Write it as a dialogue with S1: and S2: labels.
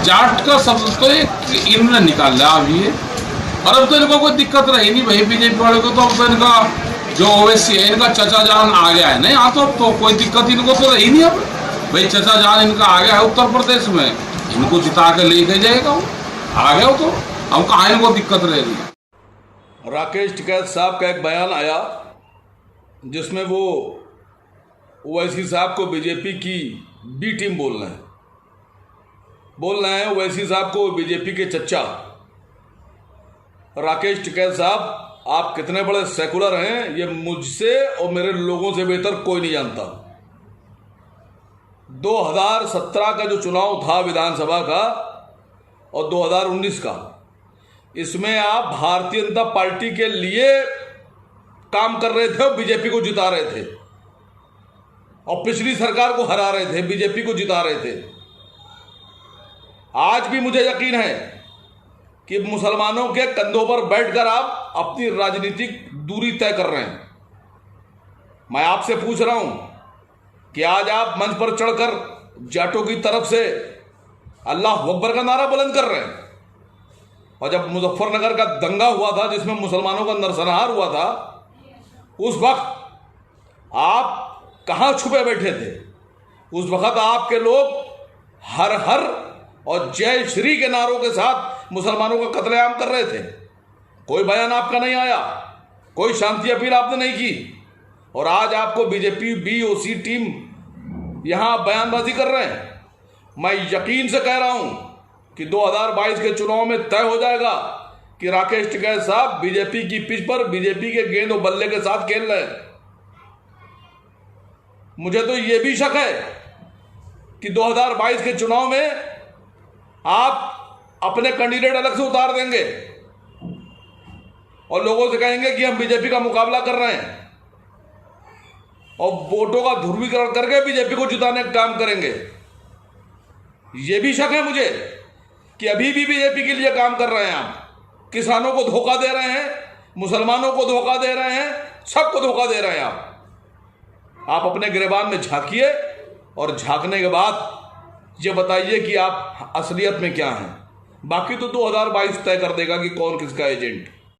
S1: जाट का शब्द तो एक इन्होंने निकाल लिया अभी है, और अब तो इनको कोई दिक्कत रही नहीं भाई बीजेपी वाले को। तो अब तो इनका जो ओवैसी है इनका चचा जान आ गया है, नहीं यहाँ तो कोई दिक्कत इनको तो रही नहीं। अब भाई चचा जान इनका आ गया है उत्तर प्रदेश में, इनको जिता के लेके जाएगा वो, आ गया हो तो अब कहाँ इनको दिक्कत रह रही।
S2: राकेश टिकैत साहब का एक बयान आया जिसमें वो ओवैसी साहब को बीजेपी की बी टीम बोल रहे हैं ओवैसी साहब को बीजेपी के चच्चा। राकेश टिकैत साहब, आप कितने बड़े सेकुलर हैं ये मुझसे और मेरे लोगों से बेहतर कोई नहीं जानता। 2017 का जो चुनाव था विधानसभा का और 2019 का, इसमें आप भारतीय जनता पार्टी के लिए काम कर रहे थे और बीजेपी को जिता रहे थे, और पिछली सरकार को हरा रहे थे, बीजेपी को जिता रहे थे। आज भी मुझे यकीन है कि मुसलमानों के कंधों पर बैठकर आप अपनी राजनीतिक दूरी तय कर रहे हैं। मैं आपसे पूछ रहा हूं कि आज आप मंच पर चढ़कर जाटों की तरफ से अल्लाह अकबर का नारा बुलंद कर रहे हैं, और जब मुजफ्फरनगर का दंगा हुआ था जिसमें मुसलमानों का नरसंहार हुआ था, उस वक्त आप कहां छुपे बैठे थे? उस वक्त आपके लोग हर हर और जय श्री के नारों के साथ मुसलमानों का कत्लेआम कर रहे थे। कोई बयान आपका नहीं आया, कोई शांति अपील आपने नहीं की, और आज आपको बीजेपी बीओसी टीम यहां बयानबाजी कर रहे हैं। मैं यकीन से कह रहा हूं कि 2022 के चुनाव में तय हो जाएगा कि राकेश टिकैत साहब बीजेपी की पिच पर बीजेपी के गेंद और बल्ले के साथ खेल रहे हैं। मुझे तो यह भी शक है कि 2022 के चुनाव में आप अपने कैंडिडेट अलग से उतार देंगे और लोगों से कहेंगे कि हम बीजेपी का मुकाबला कर रहे हैं, और वोटों का ध्रुवीकरण करके बीजेपी को जिताने का काम करेंगे। यह भी शक है मुझे कि अभी भी बीजेपी के लिए काम कर रहे हैं आप। किसानों को धोखा दे रहे हैं, मुसलमानों को धोखा दे रहे हैं, सबको धोखा दे रहे हैं आप अपने गिरेबान में झांकिए, और झांकने के बाद ये बताइए कि आप असलियत में क्या हैं। बाकी तो 2022 तय कर देगा कि कौन किसका एजेंट।